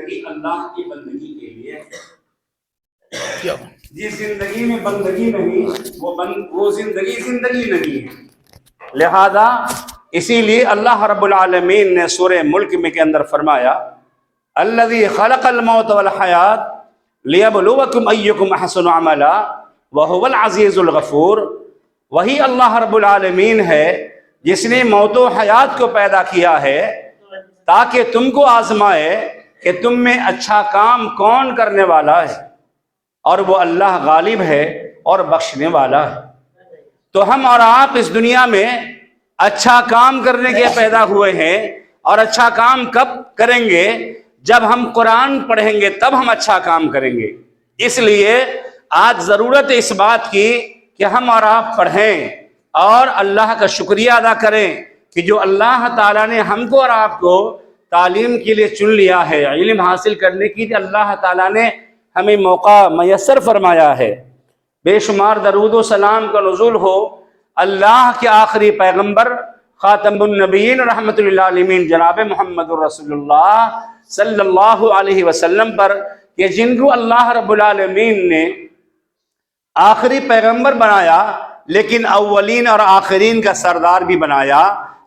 زندگی اللہ کی بندگی کے لیے، جس زندگی میں بندگی نہیں وہ زندگی نہیں ہے۔ لہذا اسی لیے اللہ رب العالمین نے سورہ ملک میں کے اندر فرمایا الذی خلق الموت والحیات لیبلوکم ایکم احسن عملا وہو العزیز الغفور۔ وہی اللہ رب العالمین ہے جس نے موت و حیات کو پیدا کیا ہے تاکہ تم کو آزمائے کہ تم میں اچھا کام کون کرنے والا ہے، اور وہ اللہ غالب ہے اور بخشنے والا ہے۔ تو ہم اور آپ اس دنیا میں اچھا کام کرنے کے پیدا ہوئے ہیں، اور اچھا کام کب کریں گے؟ جب ہم قرآن پڑھیں گے تب ہم اچھا کام کریں گے۔ اس لیے آج ضرورت ہے اس بات کی کہ ہم اور آپ پڑھیں اور اللہ کا شکریہ ادا کریں کہ جو اللہ تعالیٰ نے ہم کو اور آپ کو تعلیم کے لیے چن لیا ہے، علم حاصل کرنے کی اللہ تعالیٰ نے ہمیں موقع میسر فرمایا ہے۔ بے شمار درود و سلام کا نزول ہو اللہ کے آخری پیغمبر خاتم النبیین رحمۃ اللہ علیہ جناب محمد رسول اللہ صلی اللہ علیہ وسلم پر، کہ جن کو اللہ رب العالمین نے آخری پیغمبر بنایا لیکن اولین اور آخرین کا سردار بھی بنایا،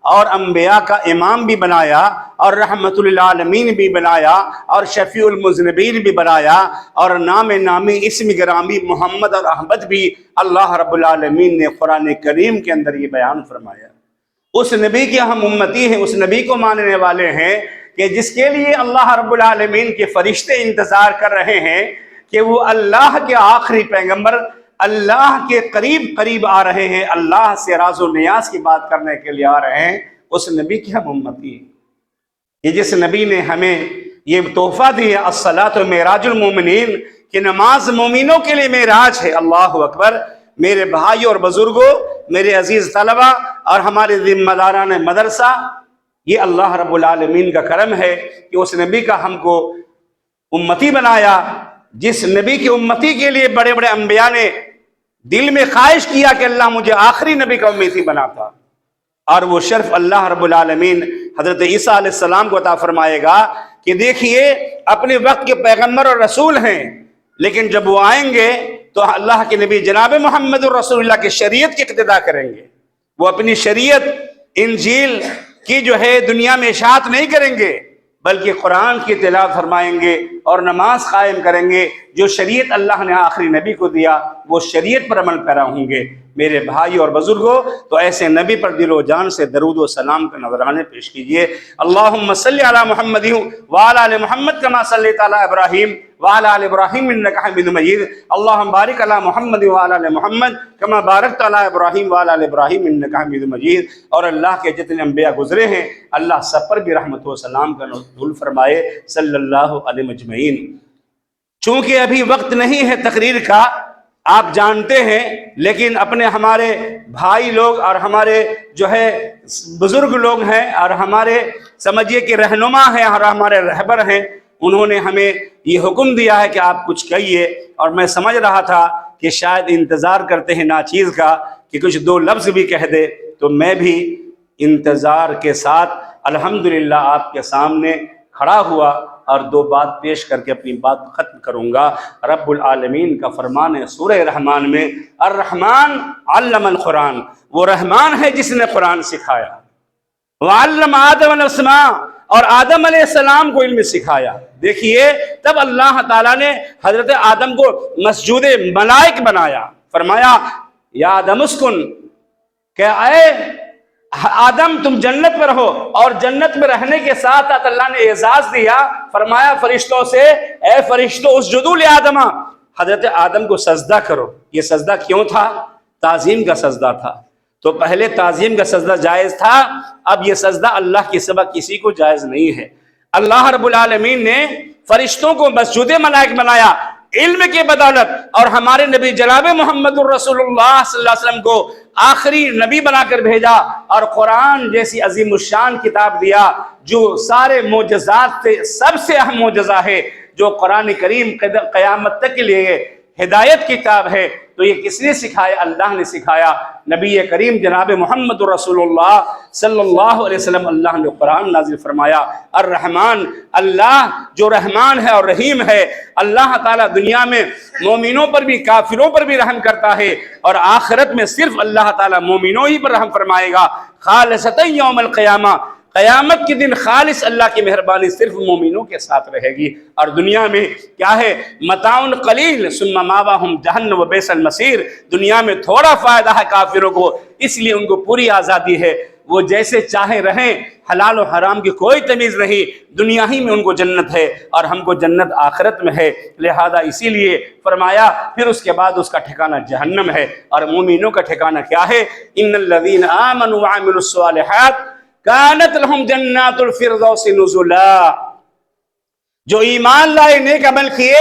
اور انبیاء کا امام بھی بنایا، اور رحمت للعالمین بھی بنایا، اور شفیع المذنبین بھی بنایا، اور نام نامی اسم گرامی محمد اور احمد بھی اللہ رب العالمین نے قرآن کریم کے اندر یہ بیان فرمایا۔ اس نبی کے ہم امتی ہیں، اس نبی کو ماننے والے ہیں کہ جس کے لیے اللہ رب العالمین کے فرشتے انتظار کر رہے ہیں کہ وہ اللہ کے آخری پیغمبر اللہ کے قریب آ رہے ہیں، اللہ سے راز و نیاز کی بات کرنے کے لیے آ رہے ہیں۔ اس نبی کی ہم امتی ہیں، یہ جس نبی نے ہمیں یہ تحفہ دی ہے الصلاۃ معراج المومنین، کہ نماز مومنوں کے لیے معراج ہے۔ اللہ اکبر۔ میرے بھائی اور بزرگوں، میرے عزیز طلبہ اور ہمارے ذمہ داران مدرسہ، یہ اللہ رب العالمین کا کرم ہے کہ اس نبی کا ہم کو امتی بنایا، جس نبی کی امتی کے لیے بڑے بڑے انبیاء نے دل میں خواہش کیا کہ اللہ مجھے آخری نبی کا امتی بنا تھا، اور وہ شرف اللہ رب العالمین حضرت عیسیٰ علیہ السلام کو عطا فرمائے گا کہ دیکھیے اپنے وقت کے پیغمبر اور رسول ہیں، لیکن جب وہ آئیں گے تو اللہ کے نبی جناب محمد الرسول اللہ کی شریعت کی اقتدا کریں گے۔ وہ اپنی شریعت انجیل کی جو ہے دنیا میں اشاعت نہیں کریں گے، بلکہ قرآن کی تلاوت فرمائیں گے اور نماز قائم کریں گے۔ جو شریعت اللہ نے آخری نبی کو دیا وہ شریعت پر عمل پیرا ہوں گے۔ میرے بھائی اور بزرگوں، تو ایسے نبی پر دل و جان سے درود و سلام کا نذرانے پیش کیجئے۔ اللہم صلی علی محمد وعلی آل محمد کما صلیت علی ابراہیم وعلی آل ابراہیم انک حمید مجید۔ اللہم بارک علی محمد وعلی آل محمد کما بارکت علی ابراہیم وعلی آل ابراہیم انک حمید مجید۔ اور اللہ کے جتنے انبیاء گزرے ہیں اللہ سب پر بھی رحمت و سلام کا نزول فرمائے صلی اللہ علیہ مجمعین۔ چونکہ ابھی وقت نہیں ہے تقریر کا، آپ جانتے ہیں، لیکن اپنے ہمارے بھائی لوگ اور ہمارے جو ہے بزرگ لوگ ہیں اور ہمارے سمجھیے کہ رہنما ہیں اور ہمارے رہبر ہیں، انہوں نے ہمیں یہ حکم دیا ہے کہ آپ کچھ کہیے، اور میں سمجھ رہا تھا کہ شاید انتظار کرتے ہیں ناچیز کا کہ کچھ دو لفظ بھی کہہ دے، تو میں بھی انتظار کے ساتھ الحمدللہ آپ کے سامنے کھڑا ہوا اور دو بات پیش کر کے اپنی بات ختم کروں گا۔ رب العالمین کا فرمان ہے سورہ رحمان میں، الرحمن علم القرآن، وہ رحمان ہے جس نے قرآن سکھایا، وعلم آدم الاسماء، اور آدم علیہ السلام کو علم سکھایا۔ دیکھیے تب اللہ تعالیٰ نے حضرت آدم کو مسجود ملائک بنایا، فرمایا یا آدم اسکن، کہ اے آدم تم جنت میں رہو، اور جنت میں رہنے کے ساتھ اللہ نے اعزاز دیا، فرمایا فرشتوں سے اے فرشتوں اسجدوا لآدم، حضرت آدم کو سجدہ کرو۔ یہ سجدہ کیوں تھا؟ تعظیم کا سجدہ تھا۔ تو پہلے تعظیم کا سجدہ جائز تھا، اب یہ سجدہ اللہ کے سوا کسی کو جائز نہیں ہے۔ اللہ رب العالمین نے فرشتوں کو مسجود ملائک بنایا علم کی بدولت، اور ہمارے نبی جناب محمد الرسول اللہ صلی اللہ علیہ وسلم کو آخری نبی بنا کر بھیجا، اور قرآن جیسی عظیم الشان کتاب دیا جو سارے معجزات سے سب سے اہم معجزہ ہے، جو قرآن کریم قیامت تک کے لیے ہدایت کتاب ہے۔ تو یہ کس نے سکھایا؟ اللہ نے سکھایا۔ نبی کریم جناب محمد رسول اللہ صلی اللہ علیہ وسلم اللہ نے قرآن نازل فرمایا، الرحمن، اللہ جو رحمان ہے اور رحیم ہے، اللہ تعالیٰ دنیا میں مومنوں پر بھی کافروں پر بھی رحم کرتا ہے، اور آخرت میں صرف اللہ تعالیٰ مومنوں ہی پر رحم فرمائے گا، خالصۃ یوم القیامہ، قیامت کے دن خالص اللہ کی مہربانی صرف مومنوں کے ساتھ رہے گی۔ اور دنیا میں کیا ہے، متاع قلیل ثم ماواہم جہنم وبئس المصیر، دنیا میں تھوڑا فائدہ ہے کافروں کو، اس لیے ان کو پوری آزادی ہے، وہ جیسے چاہیں رہیں، حلال و حرام کی کوئی تمیز نہیں، دنیا ہی میں ان کو جنت ہے اور ہم کو جنت آخرت میں ہے، لہذا اسی لیے فرمایا پھر اس کے بعد اس کا ٹھکانہ جہنم ہے۔ اور مومنوں کا ٹھکانہ کیا ہے، ان الذین آمنوا وعملوا الصالحات کانت لہم جنات الفردوس نزلا، جو ایمان لائے نیک عمل کیے،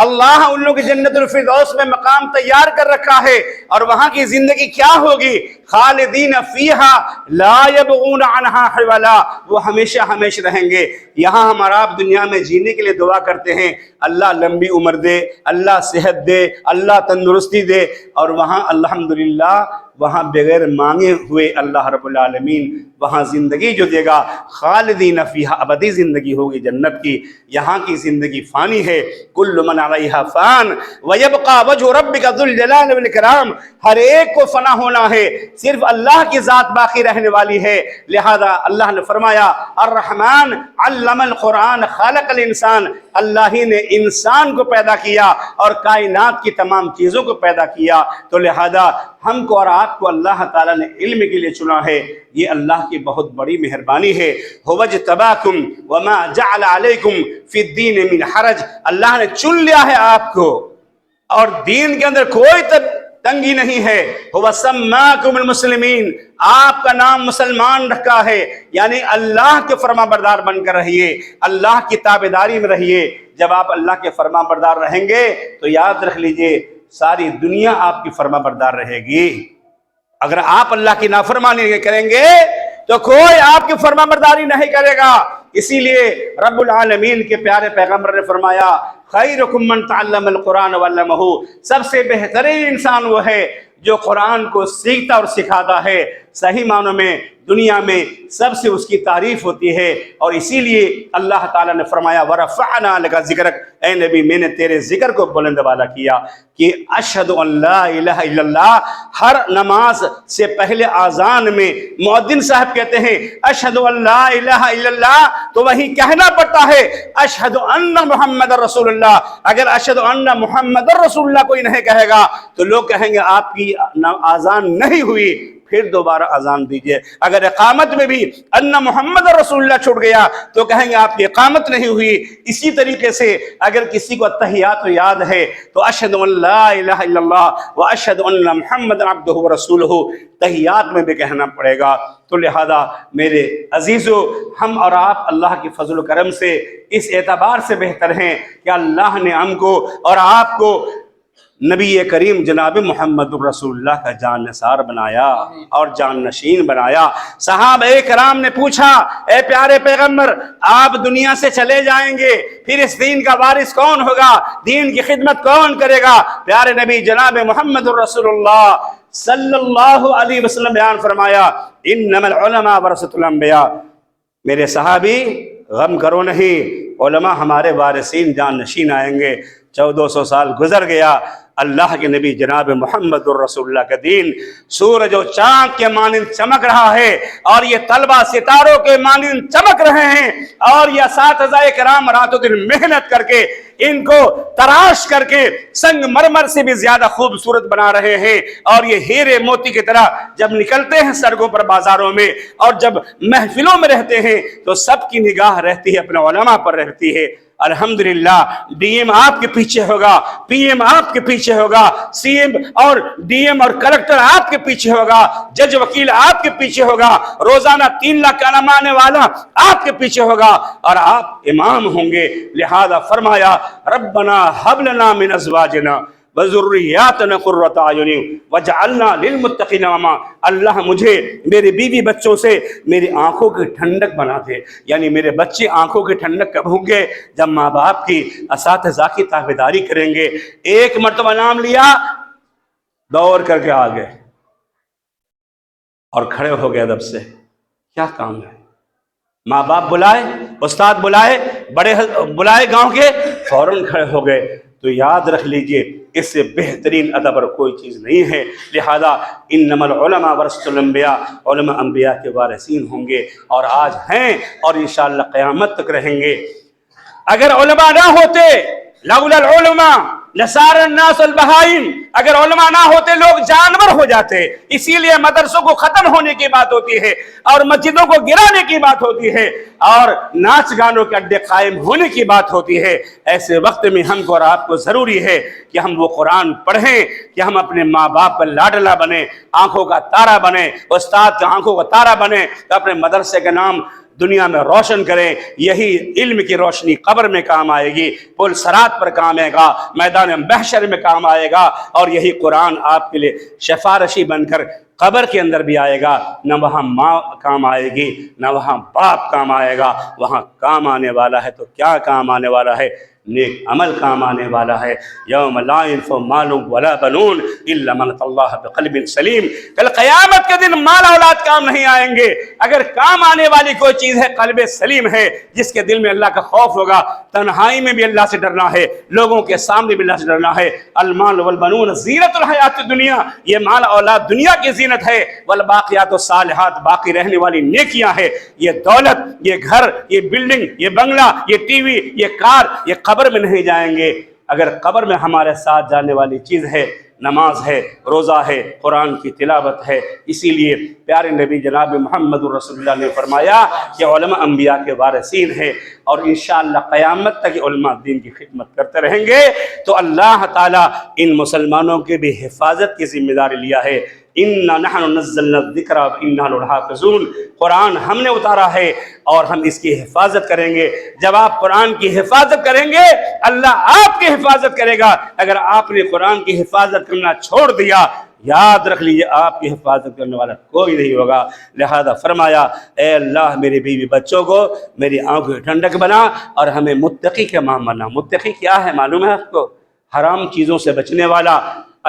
اللہ ان لوگوں کی جنت الفردوس میں مقام تیار کر رکھا ہے، اور وہاں کی زندگی کیا ہوگی، خالدین فیہا لا یبغون عنہا حولا، وہ ہمیشہ ہمیشہ رہیں گے۔ یہاں ہم اور آپ دنیا میں جینے کے لیے دعا کرتے ہیں، اللہ لمبی عمر دے، اللہ صحت دے، اللہ تندرستی دے، اور وہاں الحمدللہ وہاں بغیر مانگے ہوئے اللہ رب العالمین وہاں زندگی جو دے گا، خالدین فیہا، ابدی زندگی ہوگی جنت کی۔ یہاں کی زندگی فانی ہے، کل من علیہا فان ویبقى وجہ ربک ذو الجلال والاکرام، ہر ایک کو فنا ہونا ہے، صرف اللہ کی ذات باقی رہنے والی ہے، لہذا اللہ نے فرمایا الرحمن علم القرآن خالق الانسان، اللہ ہی نے انسان کو پیدا کیا اور کائنات کی تمام چیزوں کو پیدا کیا، تو لہذا ہم کو اور آپ کو اللہ تعالیٰ نے علم کے لیے چنا ہے، یہ اللہ کی بہت بڑی مہربانی ہے۔ هو اجتباکم وما جعل علیکم فی الدین من حرج، اللہ نے چن لیا ہے آپ کو اور دین کے اندر کوئی تنگی نہیں ہے۔ هو سماکم المسلمین، آپ کا نام مسلمان رکھا ہے، یعنی اللہ کے فرما بردار بن کر رہیے، اللہ کی تابعداری میں رہیے۔ جب آپ اللہ کے فرما بردار رہیں گے تو یاد رکھ لیجئے ساری دنیا آپ کی فرما بردار رہے گی۔ اگر آپ اللہ کی نافرمانی کریں گے تو کوئی آپ کی فرما برداری نہیں کرے گا۔ اسی لیے رب العالمین کے پیارے پیغمبر نے فرمایا خیرکم من تعلم القرآن وعلمہ، سب سے بہترین انسان وہ ہے جو قرآن کو سیکھتا اور سکھاتا ہے۔ صحیح معنوں میں دنیا میں سب سے اس کی تعریف ہوتی ہے، اور اسی لیے اللہ تعالیٰ نے فرمایا ورفعنا لک ذکرک، اے نبی میں نے تیرے ذکر کو بلند والا کیا، کہ اشہد ان لا الہ الا اللہ، ہر نماز سے پہلے اذان میں مؤذن صاحب کہتے ہیں اشہد ان لا الہ الا اللہ، تو وہی کہنا پڑتا ہے اشہد ان محمد رسول اللہ۔ اگر اشہد ان محمد رسول اللہ کوئی نہیں کہے گا تو لوگ کہیں گے آپ کی اذان نہیں ہوئی، پھر دوبارہ اذان دیجئے۔ اگر اقامت میں بھی ان محمد رسول اللہ چھوٹ گیا تو کہیں گے آپ کی اقامت نہیں ہوئی۔ اسی طریقے سے اگر کسی کو التحیات یاد ہے تو اشہد ان لا الہ الا اللہ و اشہد ان محمد عبدہ و رسولہ تحیات میں بھی کہنا پڑے گا۔ تو لہذا میرے عزیزو، ہم اور آپ اللہ کی فضل و کرم سے اس اعتبار سے بہتر ہیں کہ اللہ نے ہم کو اور آپ کو نبی کریم جناب محمد الرسول اللہ کا جان نثار بنایا اور جان نشین بنایا۔ صحابہ کرام نے پوچھا اے پیارے پیغمبر، آپ دنیا سے چلے جائیں گے، پھر اس دین کا وارث کون ہوگا، دین کی خدمت کون کرے گا؟ پیارے نبی جناب محمد الرسول اللہ صلی اللہ علیہ وسلم بیان فرمایا انما العلماء ورثۃ الانبیاء، میرے صحابی غم کرو نہیں، علماء ہمارے وارثین جان نشین آئیں گے۔ 1400 سال گزر گیا، اللہ کے نبی جناب محمد الرسول اللہ کا دین سورج و چاند کے مانند چمک رہا ہے، اور یہ طلبہ ستاروں کے مانند چمک رہے ہیں، اور یہ اساتذہ کرام رات و دن محنت کر کے ان کو تراش کر کے سنگ مرمر سے بھی زیادہ خوبصورت بنا رہے ہیں، اور یہ ہیرے موتی کی طرح جب نکلتے ہیں سڑکوں پر بازاروں میں اور جب محفلوں میں رہتے ہیں تو سب کی نگاہ رہتی ہے اپنے علماء پر رہتی ہے۔ الحمدللہ ڈی ایم آپ کے پیچھے ہوگا، پی ایم آپ کے پیچھے ہوگا، سی ایم اور ڈی ایم اور کلکٹر آپ کے پیچھے ہوگا، جج وکیل آپ کے پیچھے ہوگا، روزانہ 3 لاکھ کا انعام آنے والا آپ کے پیچھے ہوگا، اور آپ امام ہوں گے۔ لہذا فرمایا ربنا ہب لنا من ازواجنا وذریاتنا قرۃ اعین واجعلنا للمتقین اماما، اللہ مجھے میرے بیوی بچوں سے میری آنکھوں کی ٹھنڈک بنا دے۔ یعنی میرے بچے آنکھوں کی ٹھنڈک کب ہوں گے؟ جب ماں باپ کی اساتذہ کی تابعداری کریں گے۔ ایک مرتبہ نام لیا، دور کر کے آ گئے، اور کھڑے ہو گئے ادب سے. کیا کام ہے؟ ماں باپ بلائے، استاد بلائے، بڑے بلائے گاؤں کے، فوراً کھڑے ہو گئے. تو یاد رکھ لیجئے اس سے بہترین ادب اور کوئی چیز نہیں ہے. لہذا انما العلماء ورثۃ الانبیاء، علماء انبیاء کے وارثین ہوں گے، اور آج ہیں اور انشاءاللہ قیامت تک رہیں گے. اگر علماء نہ ہوتے، لولا العلماء لصار الناس البہائم، اگر علماء نہ ہوتے لوگ جانور ہو جاتے. اسی لیے مدرسوں کو ختم ہونے کی بات ہوتی ہے، اور مسجدوں کو گرانے کی بات ہوتی ہے، اور ناچ گانوں کے اڈے قائم ہونے کی بات ہوتی ہے. ایسے وقت میں ہم کو اور آپ کو ضروری ہے کہ ہم وہ قرآن پڑھیں، کہ ہم اپنے ماں باپ کا لاڈلا بنیں، آنکھوں کا تارا بنیں، استاد کا آنکھوں کا تارا بنیں، تو اپنے مدرسے کا نام دنیا میں روشن کریں. یہی علم کی روشنی قبر میں کام آئے گی، پل صراط پر کام آئے گا، میدان محشر میں کام آئے گا، اور یہی قرآن آپ کے لیے شفارشی بن کر قبر کے اندر بھی آئے گا. نہ وہاں ماں کام آئے گی، نہ وہاں باپ کام آئے گا. وہاں کام آنے والا ہے تو کیا کام آنے والا ہے؟ نیک عمل کام آنے والا ہے. یوم لا ينفع مال ولا بنون الا من اتى الله بقلب سلیم. کل قیامت کے دن مال اولاد کام نہیں آئیں گے. اگر کام آنے والی کوئی چیز ہے، قلب سلیم ہے، جس کے دل میں اللہ کا خوف ہوگا. تنہائی میں بھی اللہ سے ڈرنا ہے، لوگوں کے سامنے بھی اللہ سے ڈرنا ہے. المال والبنون زینت الحیات الدنیا، یہ مال اولاد دنیا کی زینت ہے. والباقیات الصالحات، باقی رہنے والی نیکیاں ہے. یہ دولت، یہ گھر، یہ بلڈنگ، یہ بنگلہ، یہ ٹی وی، یہ کار، یہ قبر میں نہیں جائیں گے. اگر قبر میں ہمارے ساتھ جانے والی چیز ہے، نماز ہے، روزہ ہے، قرآن کی تلاوت ہے. اسی لیے پیارے نبی جناب محمد رسول اللہ نے فرمایا کہ علماء انبیاء کے وارثین ہیں، اور انشاءاللہ قیامت تک علماء دین کی خدمت کرتے رہیں گے. تو اللہ تعالیٰ ان مسلمانوں کی بھی حفاظت کی ذمہ داری لیا ہے. اِنَّا نَحْنُ نَزَّلْنَا الذِّكْرَ وَإِنَّا لَهُ لَحَافِظُونَ. قرآن ہم نے اتارا ہے اور ہم اس کی حفاظت کریں گے. جب آپ قرآن کی حفاظت کریں گے، اللہ آپ کی حفاظت کرے گا. اگر آپ نے قرآن کی حفاظت کرنا چھوڑ دیا، یاد رکھ لیجیے آپ کی حفاظت کرنے والا کوئی نہیں ہوگا. لہذا فرمایا اے اللہ میرے بیوی بچوں کو میری آنکھوں کی ٹھنڈک بنا، اور ہمیں متقی کے مام بنا. متقی کیا ہے معلوم ہے آپ کو؟ حرام چیزوں سے بچنے والا،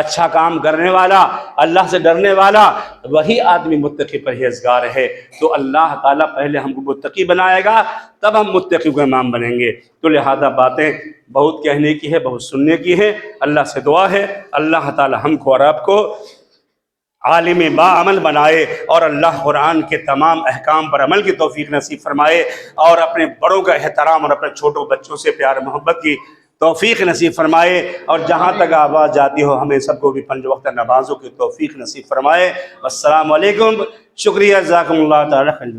اچھا کام کرنے والا، اللہ سے ڈرنے والا، وہی آدمی متقی پرہیزگار ہے. تو اللہ تعالیٰ پہلے ہم کو متقی بنائے گا، تب ہم متقی کے امام بنیں گے. تو لہذا باتیں بہت کہنے کی ہے، بہت سننے کی ہے. اللہ سے دعا ہے اللہ تعالیٰ ہم کو اور آپ کو عالم با عمل بنائے، اور اللہ قرآن کے تمام احکام پر عمل کی توفیق نصیب فرمائے، اور اپنے بڑوں کا احترام اور اپنے چھوٹوں بچوں سے پیار محبت کی توفیق نصیب فرمائے. اور جہاں تک آواز جاتی ہو ہمیں سب کو بھی 5 وقت نمازوں کی توفیق نصیب فرمائے. السلام علیکم. شکریہ، جزاکم اللہ تعالی خیر.